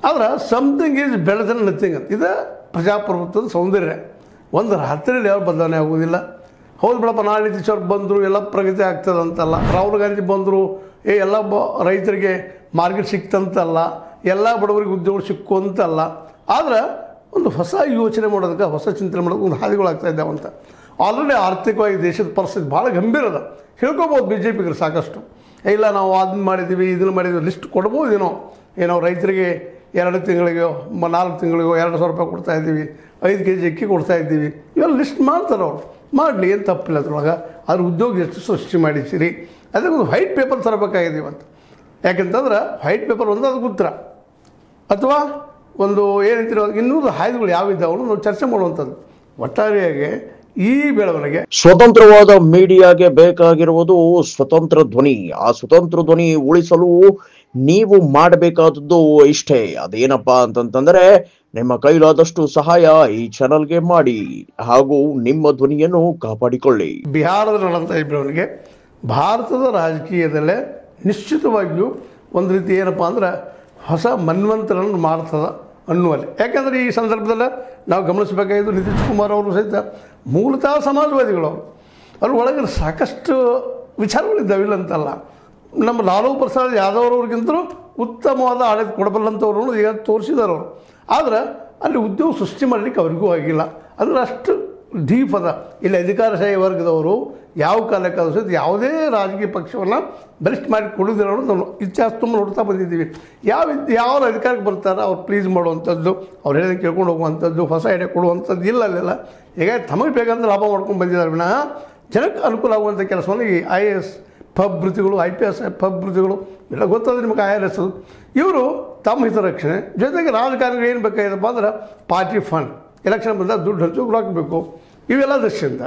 ಆದ್ರೆ something is better than nothing ಅಂತ. ಇದು ಪ್ರಜಾಪ್ರಭುತ್ವದ ಸೌಂದರ್ಯ. ಒಂದು ರಾತ್ರಿಯಲ್ಲಿ ಯಾವ ಬದಲಾವಣೆ ಆಗೋದಿಲ್ಲ. ಹೌದು ಬಿಡಪ್ಪ, ನಾಳೆ ನಿತೀಶ್ವರ್ ಬಂದರು ಎಲ್ಲ ಪ್ರಗತಿ ಆಗ್ತದಂತಲ್ಲ, ರಾಹುಲ್ ಗಾಂಧಿ ಬಂದರು ಎಲ್ಲ ರೈತರಿಗೆ ಮಾರ್ಕೆಟ್ ಸಿಕ್ತಂತಲ್ಲ, ಎಲ್ಲ ಬಡವರಿಗೆ ಉದ್ಯೋಗ ಸಿಕ್ಕು ಅಂತಲ್ಲ. ಆದರೆ ಒಂದು ಹೊಸ ಯೋಚನೆ ಮಾಡೋದಕ್ಕೆ, ಹೊಸ ಚಿಂತನೆ ಮಾಡೋದಕ್ಕೆ ಒಂದು ಹಾದಿಗಳಾಗ್ತಾ ಇದ್ದಾವಂತ. ಆಲ್ರೆಡಿ ಆರ್ಥಿಕವಾಗಿ ದೇಶದ ಪರಿಸ್ಥಿತಿ ಭಾಳ ಗಂಭೀರ ಅದ. ಹೇಳ್ಕೊಬೋದು ಬಿ ಜೆ ಪಿಗರು ಸಾಕಷ್ಟು. ಇಲ್ಲ ನಾವು ಅದನ್ನ ಮಾಡಿದ್ದೀವಿ, ಇದನ್ನು ಮಾಡಿದ್ದೀವಿ, ಲಿಸ್ಟ್ ಕೊಡ್ಬೋದು. ಏನೋ ರೈತರಿಗೆ 2 ತಿಂಗಳಿಗೋ 4 ತಿಂಗಳಿಗೋ 2,000 ರೂಪಾಯಿ ಕೊಡ್ತಾಯಿದ್ದೀವಿ, 5 kg ಅಕ್ಕಿ ಕೊಡ್ತಾಯಿದ್ದೀವಿ, ಇವೆಲ್ಲ ಲಿಸ್ಟ್ ಮಾಡ್ತಾರೆ ಅವರು. ಮಾಡಲಿ, ಏನು ತಪ್ಪಿಲ್ಲ ಅದ್ರೊಳಗೆ. ಅದ್ರ ಉದ್ಯೋಗ ಎಷ್ಟು ಸೃಷ್ಟಿ ಮಾಡಿಸಿರಿ, ಅದಕ್ಕೆ ಒಂದು ವೈಟ್ ಪೇಪರ್ ತರಬೇಕಾಗಿದೆ ಅಂತ. ಯಾಕೆಂತಂದ್ರೆ ವೈಟ್ ಪೇಪರ್ ಒಂದು ಅದಕ್ಕೆ ಉತ್ತರ, ಅಥವಾ ಒಂದು ಏನಂತೀರೋ ಇನ್ನೂರು ಹಾಯ್ದುಗಳು ಯಾವಿದ್ದಾವನು ನಾವು ಚರ್ಚೆ ಮಾಡುವಂಥದ್ದು. ಒಟ್ಟಾರೆಯಾಗಿ ಈ ಬೆಳವಣಿಗೆ ಸ್ವತಂತ್ರವಾದ ಮೀಡಿಯಾಗೆ ಬೇಕಾಗಿರುವುದು ಸ್ವತಂತ್ರ ಧ್ವನಿ. ಆ ಸ್ವತಂತ್ರ ಧ್ವನಿ ಉಳಿಸಲು ನೀವು ಮಾಡಬೇಕಾದದ್ದು ಇಷ್ಟೇ. ಅದೇನಪ್ಪಾ ಅಂತಂತಂದ್ರೆ ನಿಮ್ಮ ಕೈಲಾದಷ್ಟು ಸಹಾಯ ಈ ಚಾನಲ್ಗೆ ಮಾಡಿ ಹಾಗೂ ನಿಮ್ಮ ಧ್ವನಿಯನ್ನು ಕಾಪಾಡಿಕೊಳ್ಳಿ. ಬಿಹಾರದಲ್ಲಿ ನಡೆದಂಥ ಈ ಬೆಳವಣಿಗೆ ಭಾರತದ ರಾಜಕೀಯದಲ್ಲೇ ನಿಶ್ಚಿತವಾಗಿಯೂ ಒಂದು ರೀತಿ ಏನಪ್ಪ ಅಂದ್ರೆ ಹೊಸ ಮನ್ವಂತರನ್ನು ಮಾಡ್ತದೆ ಅನ್ನುವಲ್ಲಿ. ಯಾಕೆಂದರೆ ಈ ಸಂದರ್ಭದಲ್ಲಿ ನಾವು ಗಮನಿಸಬೇಕಾಗಿದ್ದು, ನಿತೀಶ್ ಕುಮಾರ್ ಅವರು ಸಹಿತ ಮೂಲತಃ ಸಮಾಜವಾದಿಗಳು. ಅವ್ರ ಒಳಗೆ ಸಾಕಷ್ಟು ವಿಚಾರಗಳಿದ್ದಾವಿಲ್ಲ ಅಂತಲ್ಲ. ನಮ್ಮ ಲಾಲೂ ಪ್ರಸಾದ್ ಯಾದವ್ ಅವ್ರಿಗಿಂತಲೂ ಉತ್ತಮವಾದ ಆಡಳಿತ ಕೊಡಬಲ್ಲಂಥವ್ರು ಈಗ ತೋರಿಸಿದಾರೆ ಅವರು. ಆದರೆ ಅಲ್ಲಿ ಉದ್ಯೋಗ ಸೃಷ್ಟಿ ಮಾಡಲಿಕ್ಕೆ ಅವ್ರಿಗೂ ಆಗಿಲ್ಲ. ಅಂದರೆ ಅಷ್ಟು ಡೀಪ್ ಅದ. ಇಲ್ಲಿ ಅಧಿಕಾರಶಾಹಿ ವರ್ಗದವರು ಯಾವ ಕಾಲಕ್ಕಾದರೂ ಸಹಿತ ಯಾವುದೇ ರಾಜಕೀಯ ಪಕ್ಷವನ್ನು ಬಲಿಷ್ಠ ಮಾಡಿ ಕೊಡೋದಿಲ್ಲ ಅನ್ನೋದು ನಾವು ಇತಿಹಾಸ ತುಂಬ ನೋಡ್ತಾ ಬಂದಿದ್ದೀವಿ. ಯಾವ ಅಧಿಕಾರಕ್ಕೆ ಬರ್ತಾರೆ ಅವ್ರು ಪ್ಲೀಸ್ ಮಾಡುವಂಥದ್ದು, ಅವ್ರು ಹೇಳಿದ ಕೇಳ್ಕೊಂಡು ಹೋಗುವಂಥದ್ದು, ಹೊಸ ಐಡಿಯಾ ಕೊಡುವಂಥದ್ದು ಇಲ್ಲ ಅಲ್ಲೆಲ್ಲ. ಈಗ ತಮಗೆ ಬೇಕಂದ್ರೆ ಲಾಭ ಮಾಡ್ಕೊಂಡು ಬಂದಿದ್ದಾರೆ ವಿನಃ ಜನಕ್ಕೆ ಅನುಕೂಲ ಆಗುವಂಥ ಕೆಲಸವನ್ನು ಈ IAS ಫಬೃತಿಗಳು, IPS ಫಬೃತಿಗಳು ಎಲ್ಲ ಗೊತ್ತಾದ್ರೆ ನಿಮಗೆ IRS ಇವರು ತಮ್ಮ ಹಿತರಕ್ಷಣೆ ಜೊತೆಗೆ ರಾಜಕಾರಣಿಗಳು ಏನು ಬೇಕಾಗಿದೆಪ್ಪ ಅಂದ್ರೆ ಪಾರ್ಟಿ ಫಂಡ್, ಎಲೆಕ್ಷನ್ ಬಂದಾಗ ದುಡ್ಡು ಹಂಚೋಕೆ ಹಾಕಬೇಕು, ಇವೆಲ್ಲ ದೃಷ್ಟಿಯಿಂದ